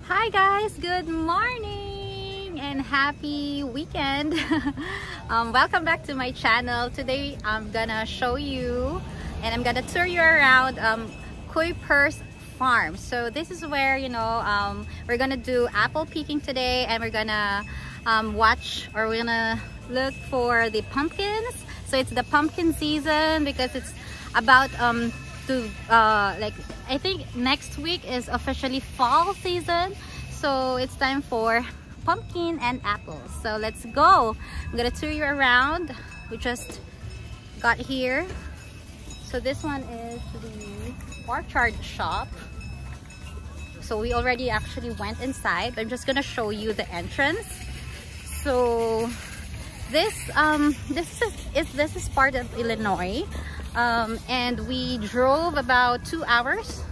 Hi guys, good morning and happy weekend. Welcome back to my channel. Today I'm gonna show you and I'm gonna tour you around Kuiper's farm. So this is where we're gonna do apple picking today, and we're gonna we're gonna look for the pumpkins. So it's the pumpkin season because it's about I think next week is officially fall season, so it's time for pumpkin and apples. So let's go. I'm gonna tour you around. We just got here. So this one is the orchard shop. So we already actually went inside. I'm just gonna show you the entrance. So this is part of Illinois. And we drove about 2 hours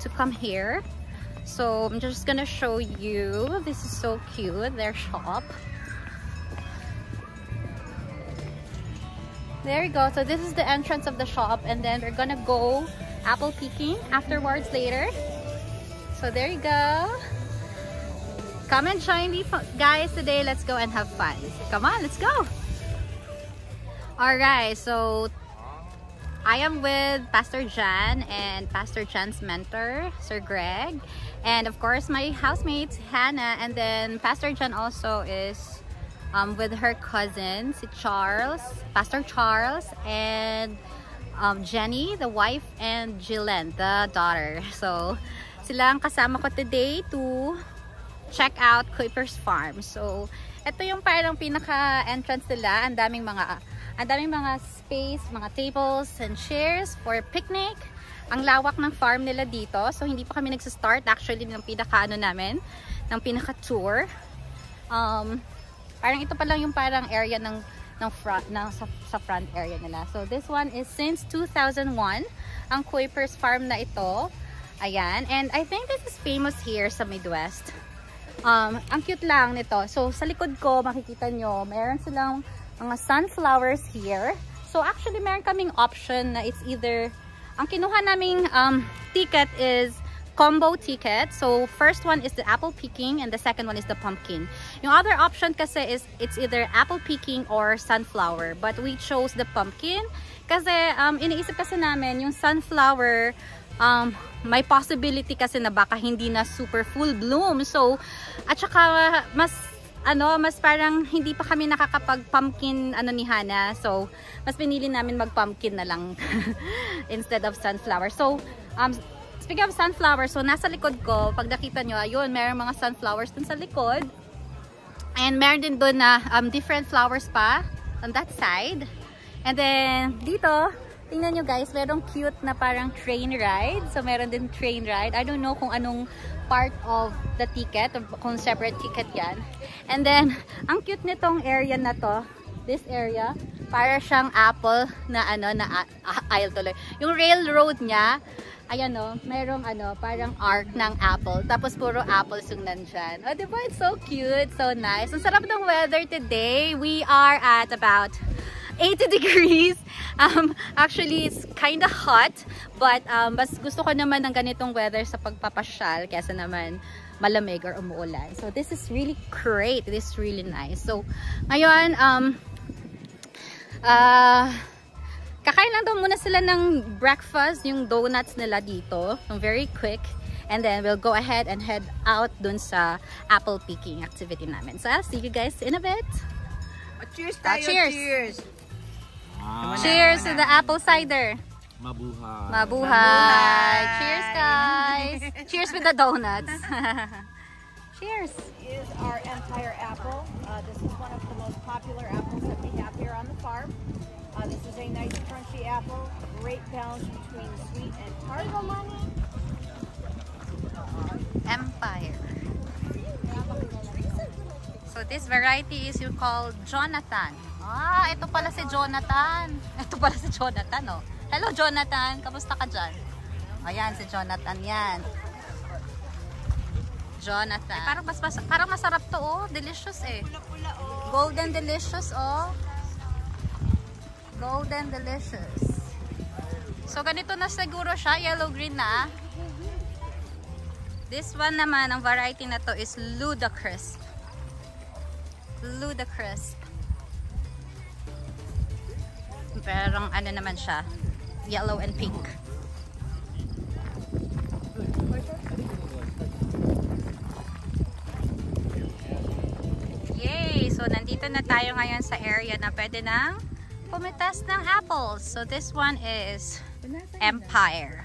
to come here. So I'm just gonna show you. This is so cute, their shop. There you go. So this is the entrance of the shop, and then we're gonna go apple picking afterwards later. So there you go. Come and join me guys today. Let's go and have fun. Come on, let's go. Alright, so I am with Pastor Jan and Pastor Jan's mentor, Sir Greg, and of course my housemate Hannah, and then Pastor Jan also is with her cousins, Charles, Pastor Charles, and Jenny, the wife, and Jillian, the daughter. So sila ang kasama ko today to check out Kuiper's farm. So ito yung parang pinaka-entrance nila. Ang daming mga space, mga tables and chairs for picnic. Ang lawak ng farm nila dito. So hindi pa kami nagsa-start actually ng pinaka-tour. Parang ito pa lang yung parang area sa front area nila. So this one is since 2001 ang Kuiper's farm na ito. Ayan, and I think this is famous here sa Midwest. Ang cute lang nito. So sa likod ko makikita nyo, meron silang mga sunflowers here. So actually meron kaming option na it's either, ang kinuha naming ticket is combo ticket. So first one is the apple picking and the second one is the pumpkin. Yung other option kasi is it's either apple picking or sunflower, but we chose the pumpkin kasi iniisip kasi namin yung sunflower may possibility kasi na baka hindi na super full bloom. So at saka mas parang hindi pa kami nakakapag-pumpkin ni Hannah. So, mas pinili namin mag-pumpkin na lang instead of sunflower. So, speaking of sunflower, so nasa likod ko, pag nakita nyo, ayun, meron mga sunflowers dun sa likod. And meron din dun na different flowers pa on that side. And then, dito, tingnan nyo guys, merong cute na parang train ride. So, meron din train ride. I don't know kung anong part of the ticket, kung separate ticket yan. And then, ang cute nitong area na to, this area, para siyang apple na aisle tuloy. Yung railroad niya, ayan merong parang arc ng apple. Tapos puro apples yung nandyan. Oh, diba? It's so cute, so nice. Ang sarap ng weather today. We are at about 80 degrees. Actually, it's kind of hot, but mas gusto ko naman ng ganitong weather sa pagpapasyal kaysa naman malamig or umuulan. So this is really great. This is really nice. So ngayon, kakain lang daw muna sila ng breakfast, yung donuts nila dito. Very quick. And then we'll go ahead and head out dun sa apple picking activity namin. So I'll see you guys in a bit. Cheers tayo! Cheers! Cheers! Cheers to the apple cider. Mabuhay. Mabuhay. Cheers, guys. Cheers with the donuts. Cheers. This is our Empire apple. This is one of the most popular apples that we have here on the farm. This is a nice crunchy apple. Great balance between sweet and tart. Empire. So this variety is called Jonathan. Ah, ito pala si Jonathan. Ito pala si Jonathan, oh. Hello, Jonathan. Kamusta ka dyan? Ayan, si Jonathan yan. Jonathan. Parang masarap to, oh. Delicious, eh. Pula-pula, oh. Golden delicious, oh. Golden delicious. So, ganito na siguro siya. Yellow-green na. This one naman, ang variety na to is Ludacrisp. Ludacrisp. Pero ano naman siya, yellow and pink. Yay! So, nandito na tayo ngayon sa area na pwede nang pumitas ng apples. So, this one is Empire.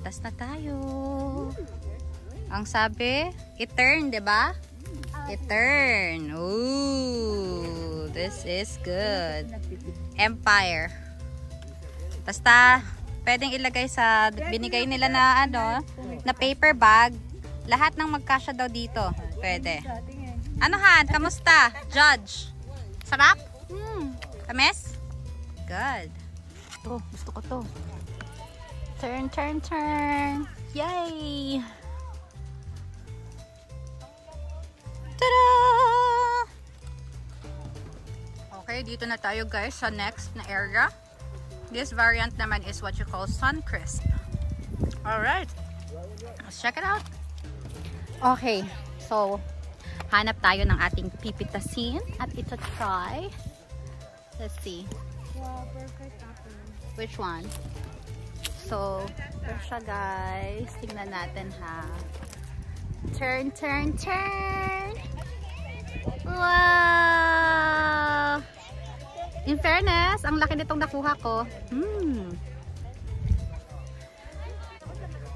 Pitas na tayo. Ang sabi, i-turn, diba? I-turn. Ooh, this is good. Empire. Basta, pwedeng ilagay sa binigay nila na ano, na paper bag. Lahat ng magkasya daw dito. Pwede. Ano Han? Kamusta? Judge? Sarap? Tamis? Good. Ito, gusto ko to. Turn, turn, turn. Yay! Tada! Okay, dito na tayo guys sa next na area. This variant naman is what you call Suncrisp. Alright. Let's check it out. Okay, so hanap tayo ng ating pipitasin at ito try. Let's see. Wow, perfect apple. Which one? So, ito siya guys. Tingnan natin ha. Turn, turn, turn! Wow! In fairness, ang laki nitong nakuha ko.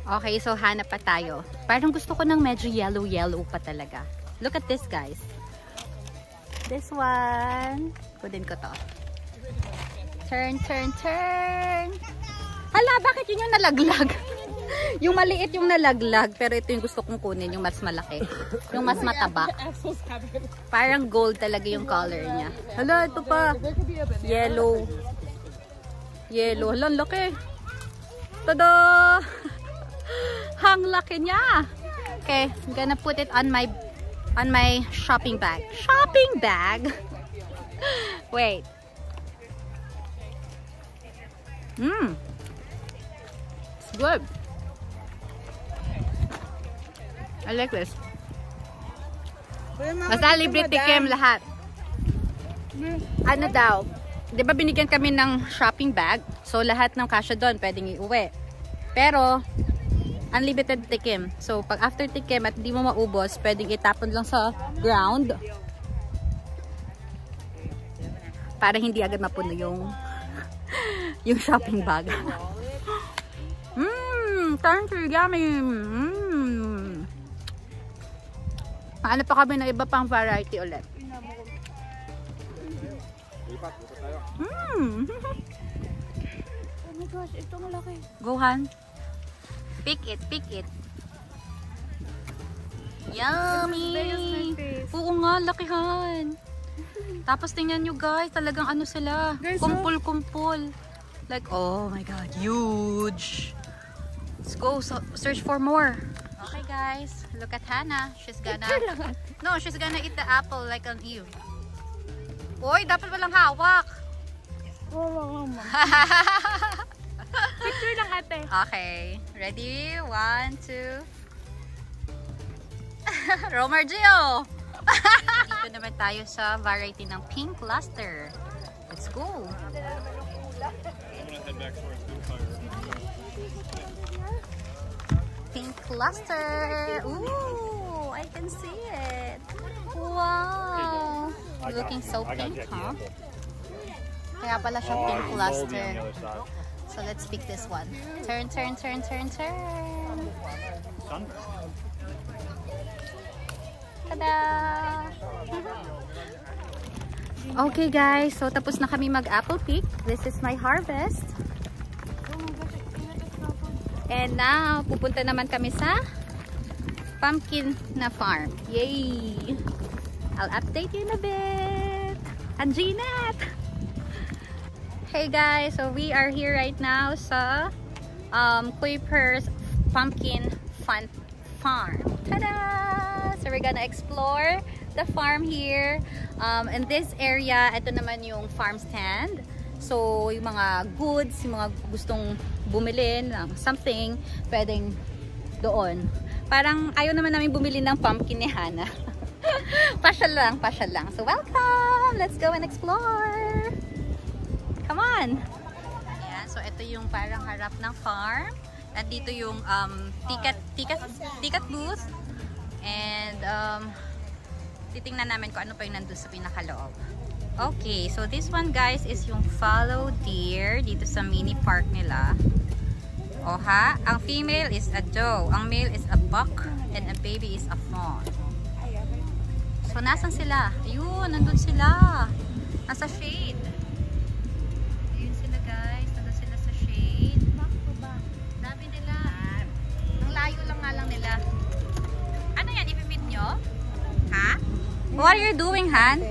Okay, so hanap pa tayo. Parang gusto ko ng medyo yellow pa talaga. Look at this guys. This one. Kunin ko to. Turn, turn, turn! Hala, bakit yun yung nalaglag? Yung maliit yung nalaglag, pero ito yung gusto kong kunin, yung mas malaki. Yung mas mataba. Parang gold talaga yung color niya. Hala, ito pa. Yellow. Yellow. Hala, laki. Tada! Hang laki niya. Okay, I'm gonna put it on my shopping bag. Shopping bag? Wait. It's good. I like this. Basta libre tikim lahat. Ano daw? Di ba binigyan kami ng shopping bag? So lahat ng kasya doon pwedeng iuwi. Pero unlimited tikim. So pag after tikim at hindi mo maubos, pwedeng itapon lang sa ground. Para hindi agad mapuno yung shopping bag. Thank you, yummy. Ano pa kami na iba pang variety ulit? Oh my gosh, ito malaki. Go Han. Pick it, pick it. Yummy! Oo nga, lakihan. Tapos tingnan nyo guys, talagang ano sila. Kumpul-kumpul. Like, oh my god, huge. Let's go search for more. Okay guys, look at Hannah. She's gonna eat the apple like an Eve. Uy, dapat walang hawak. Picture lang ate. Okay, ready? 1, 2. Romer Gio. Dito naman tayo sa variety ng pink luster. Let's go. Pink luster. Ooh, I can see it. Wow. Looking so pink, huh? Kaya pala siya pink luster. So let's pick this one. Turn, turn, turn, turn, turn. Tada! Okay guys, so tapos na kami mag-apple pick. This is my harvest. And now, pupunta naman kami sa pumpkin na farm. Yay! I'll update you in a bit. And Jeanette! Hey guys, so we are here right now sa Kuiper's Pumpkin Fun Farm. Tada! So we're gonna explore the farm here. In this area, ito naman yung farm stand. So, yung mga goods, yung mga gustong bumili ng something, pwedeng doon. Parang ayaw naman namin bumili ng pumpkin ni Hana. Pasyal lang, pasyal lang. So, welcome! Let's go and explore! Come on! Ayan, so ito yung parang harap ng farm. At dito yung ticket booth. And, titingnan namin kung ano pa yung nandun sa pinakaloob. Okay, so this one guys is yung fallow deer dito sa mini park nila. O ha, ang female is a doe, ang male is a buck, and a baby is a fawn. So nasan sila? Ayun, nandun sila. Nasa shade. Ayun sila guys, nandun sila sa shade. Dami nila. Ang layo lang nga lang nila. Ano yan, ipipid nyo? Ha? What are you doing, Han?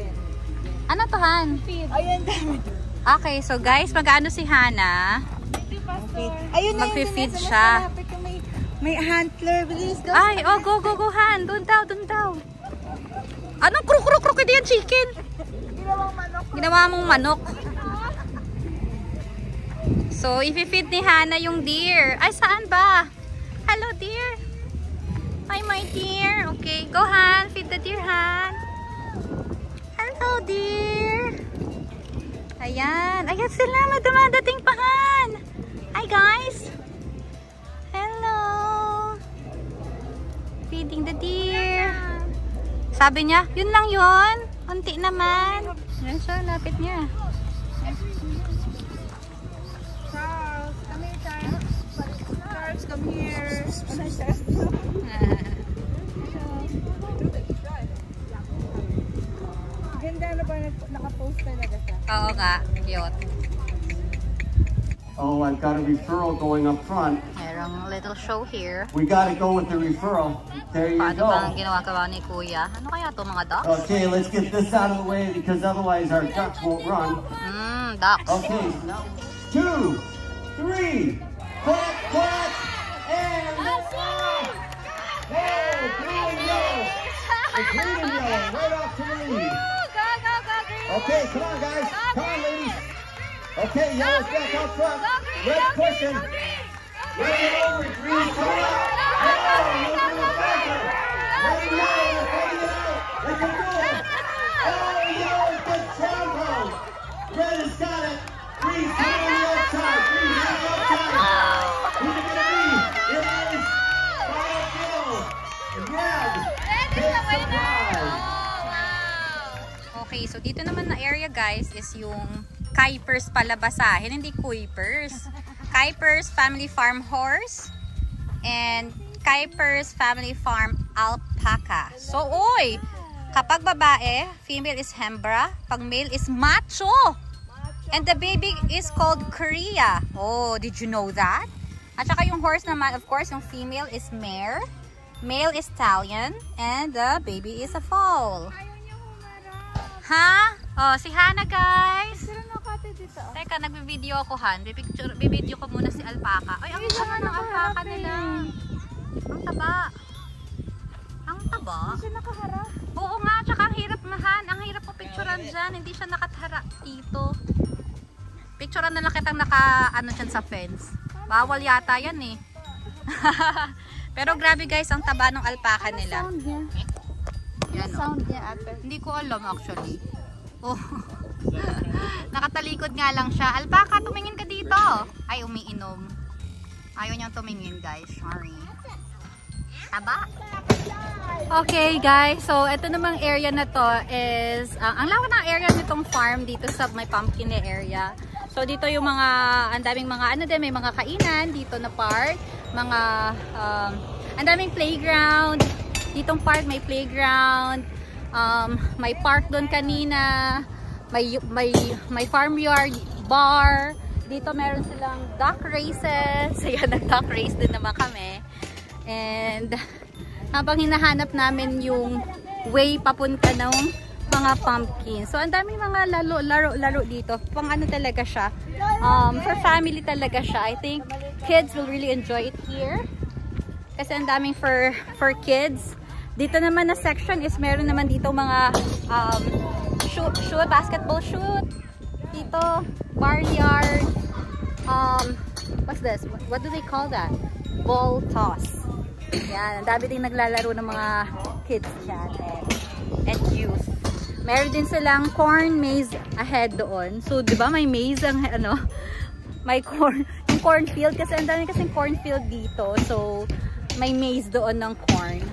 Ano to, Han? Ayan, dami. Okay, so guys, mag-ano si Hana? Ayun na Magpi-feed siya. May antler, bilis. Ay, oh, go, Han. Doon daw, doon daw. Anong kruk-kruk-kruk? Hindi yan chicken. Ginawang manok. Ginawa mong manok. So, i-feed ni Hana yung deer. Ay, saan ba? Hello, deer. Hi, my dear. Okay, go, Han. Feed the deer, Han. Hello, dear. Ayan. Ayan sila. May dumadating pa, Han. Hi, guys. Hello. Feeding the deer. Sabi niya, yun lang yun. Unti naman. Ayan siya, lapit niya. Charles, come here, Charles. Charles, come here. Ganda na ba naka-post talaga siya? Oo nga, cute. Oh, I've got a referral going up front. Merong little show here. We got to go with the referral. There you Paano bang go. ginagawa ni Kuya? Ano kaya to mga ducks? Okay, let's get this out of the way because otherwise our ducks won't run. Ducks. Okay, so now 2, 3, quack, quack, and fly! Hey, green and yellow! The green and yellow, right off to the lead. Okay, come on guys, come on ladies. Okay, yellow's back out front. Red's pushing. Red and over, green's coming up. Oh, look at the backer. Red and yellow, they're fighting it out. They can do it. Oh, yellow's got Trombo. Red has got it. Green's coming on the outside. Green's on the outside. Who's it gonna be? It is Five Yellow. Red takes the prize. Okay, so dito naman na area guys is yung Kuipers palabasahin, hindi Kuipers. Kuipers Family Farm Horse and Kuipers Family Farm Alpaca. So, oy! Kapag babae, female is Hembra. Pag male is Macho. And the baby is called Korea. Oh, did you know that? At saka yung horse naman, of course, yung female is Mare. Male is Stallion. And the baby is a foal. Ha? Oh, si Hana guys. Teka, nagbe-video ako, Han. Bibideo ko muna si Alpaca. Ay, ang taba ng alpaca nila. Ang taba. Ang taba? Hindi siya nakaharap. Oo nga, tsaka ang hirap mahan. Ang hirap po picturean dyan. Hindi siya nakatara dito. Picturean na lang kitang ano dyan sa fence. Bawal yata yan eh. Pero grabe guys, ang taba ng alpaca nila. Sound niya. Yan, Sound niya, ate. hindi ko alam actually. Oh. Nakatalikod nga lang siya. Alpaca, tumingin ka dito. Ay, umiinom. Ayaw niyang tumingin, guys. Sorry. Taba. Okay, guys. So, ito namang area na to is, ang lawak ng area nitong farm dito sa may pumpkin area. So, dito yung mga, ang daming mga, ano din, may mga kainan dito na park. Mga, ang daming playground. Ditong park may playground. May park doon kanina. May farmyard, bar. Dito meron silang duck races. Ayan, nag-duck race din naman kami. And habang hinahanap namin yung way papunta ng mga pumpkin. So, ang daming mga laro dito. Pang ano talaga siya. For family talaga siya. I think kids will really enjoy it here. Kasi ang daming for kids. Dito naman na section is meron naman dito mga shoot, basketball shoot. Dito, barnyard, what's this? What do they call that? Ball toss. Yan, ang dami ding naglalaro ng mga kids dyan and youth. Meron din silang corn maze ahead doon. So, di ba may maze ang ano, may yung cornfield kasi ang dami kasing cornfield dito. So, may maze doon ng corn.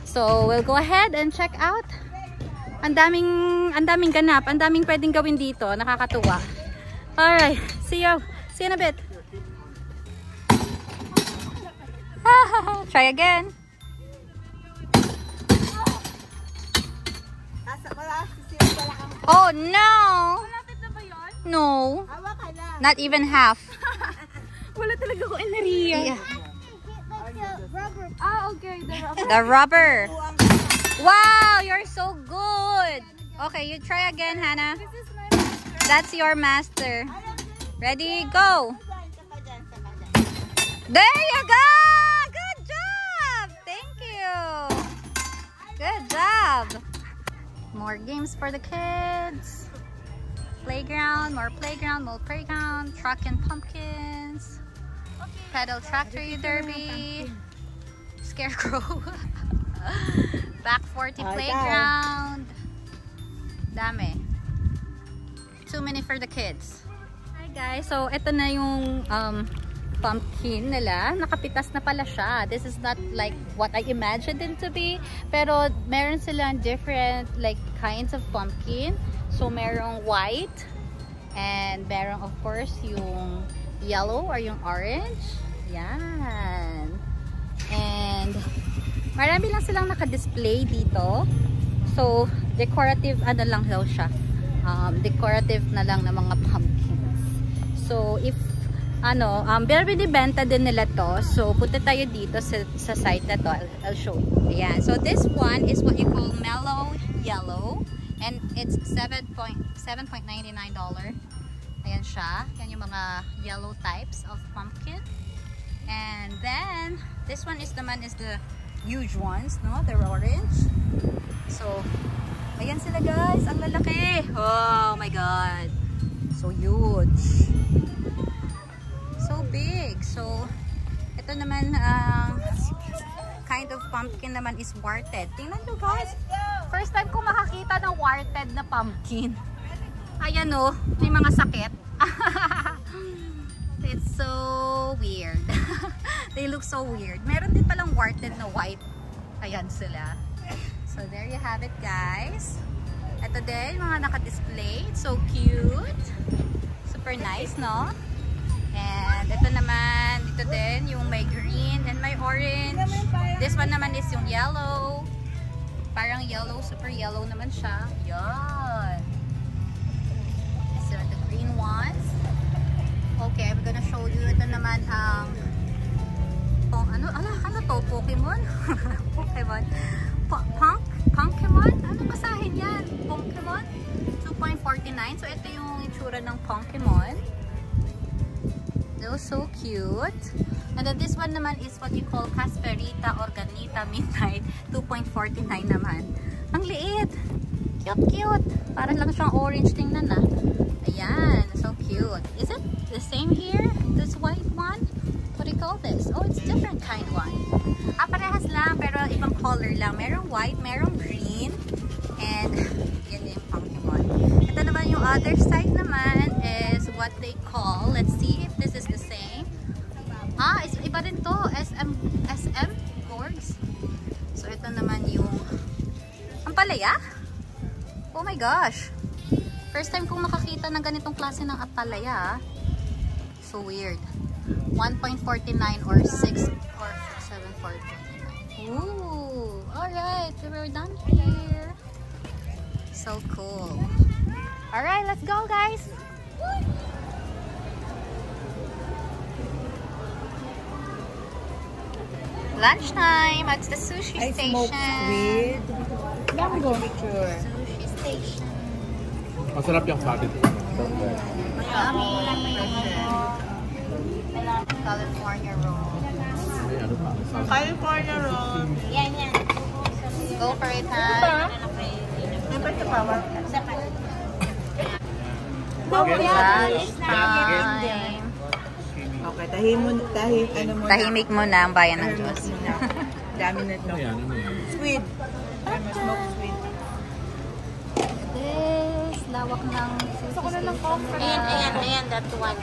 So, we'll go ahead and check out. Ang daming ganap, ang daming pwedeng gawin dito. Nakakatuwa. Alright, see you in a bit. Try again. Oh no! No. Not even half. Wala talaga ko enerhiya. Yeah. Okay. The rubber. The rubber. Wow, you're so good. Okay, you try again, Hannah. This is my master. That's your master. Ready, go. There you go. Good job. Thank you. Good job. More games for the kids. Playground, more playground, more playground. Truck and pumpkins. Pedal tractor derby. Scarecrow. Back 40 playground. Dami. Too many for the kids. Hi guys, so ito na yung pumpkin nila. Nakapitas na pala siya. This is not like what I imagined it to be. Pero meron silang different like kinds of pumpkin. So merong white and merong of course yung yellow or yung orange. Yan. And marami lang silang naka-display dito. So decorative ano lang daw siya. Decorative na lang ng mga pumpkins. So if binibenta din nila to. So, punta tayo dito sa site na to. I'll show you. Ayan. So, this one is what you call mellow yellow. And it's $7.99. Ayan siya. Yan yung mga yellow types of pumpkin. And then, this one is the huge ones, no? They're orange. So, ayan sila guys. Ang lalaki. Oh my God. So huge. So big. So, ito naman, kind of pumpkin naman is warted. Tingnan nyo guys. First time ko makakita ng warted na pumpkin. Ayan o, may mga sakit. It's so weird. They look so weird. Meron din palang warted na white. Ayan sila. So, there you have it guys. Ito din, mga naka-display. So cute. Super nice, no? And ito naman, dito din, yung may green and may orange. This one naman is yung yellow. Parang yellow, super yellow naman siya. Yan. So, the green ones. Okay, I'm gonna show you. Ito naman ang ano to? Pokemon? Pokemon? Pokemon? Ano basahin yan? Pokemon? 2.49. So, ito yung itsura ng Pokemon. So cute. And then this one naman is what you call Casperita Organita Midnight. 2.49 naman. Ang liit. Cute. Parang lang siyang orange. Tingnan na. Ayan. So cute. Is it the same here? This white one? What do you call this? Oh, it's different kind one. Parehas lang pero ibang color lang. Merong white, merong green. And yan yung Pokemon. Ito naman yung other side naman is what they call, let's see if this is the same. It's iba din to. SM gourds. So ito naman yung ampalaya. Oh my gosh. First time kong makakita ng ganitong klase ng ampalaya. So weird. 1.49 or 6 or 7.49. Ooh, alright, we're done here. So cool. Alright, let's go guys. Lunchtime at the sushi station. Sushi station. Masarap yung spaghetti. Yummy. California roll. California roll. Yan. Go for it, ha? Time. Okay, Tahimik mo na ang bayan ng Diyos. Dami na ito. Ano yan? Ano yan? Squid. Smoked squid. This, lawak ng gusto ko na ng comfort. Ayan, that one.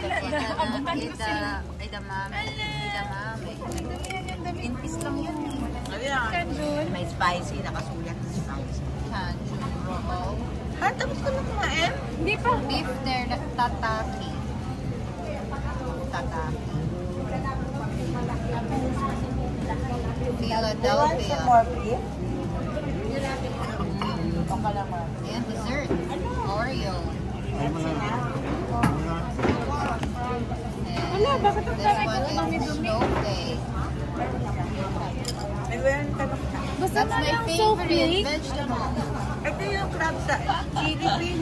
Inpis lang yun eh. Ayan. May spicy, nakasulat na spicy. Canjun roll. Tapos ko na kumain? Hindi pa. Beef there, tataki. Tataki. Philadelphia. More beef? Ayan, dessert. Oreo. And this one is snowflake. That's my favorite vegetable. Ito yung crab sa chili bean.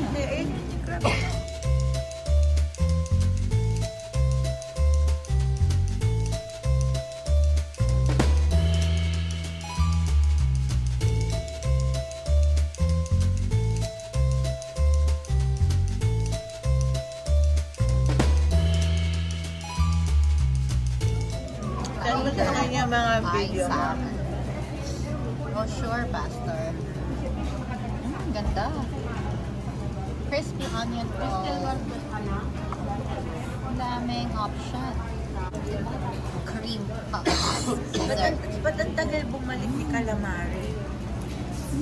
Saan mo sa kanya mga video mo? Oh, sure, Pastor. Ganda. Crispy onion roll. Ang daming option. Cream puffs. Ba't ang tagal bumalik ni Calamari?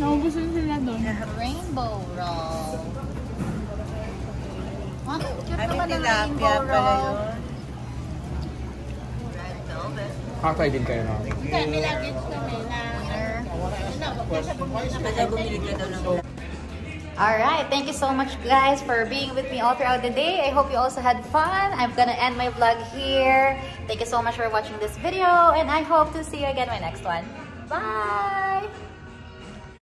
Naubusan sila doon. Rainbow roll. Ah, cute Ay, naman may ang tilapia rainbow pala roll. yun. Red velvet. Kakay din kayo na. Winner. Basta bumili ka daw ng Alright, thank you so much guys for being with me all throughout the day. I hope you also had fun. I'm gonna end my vlog here. Thank you so much for watching this video and I hope to see you again in my next one. Bye!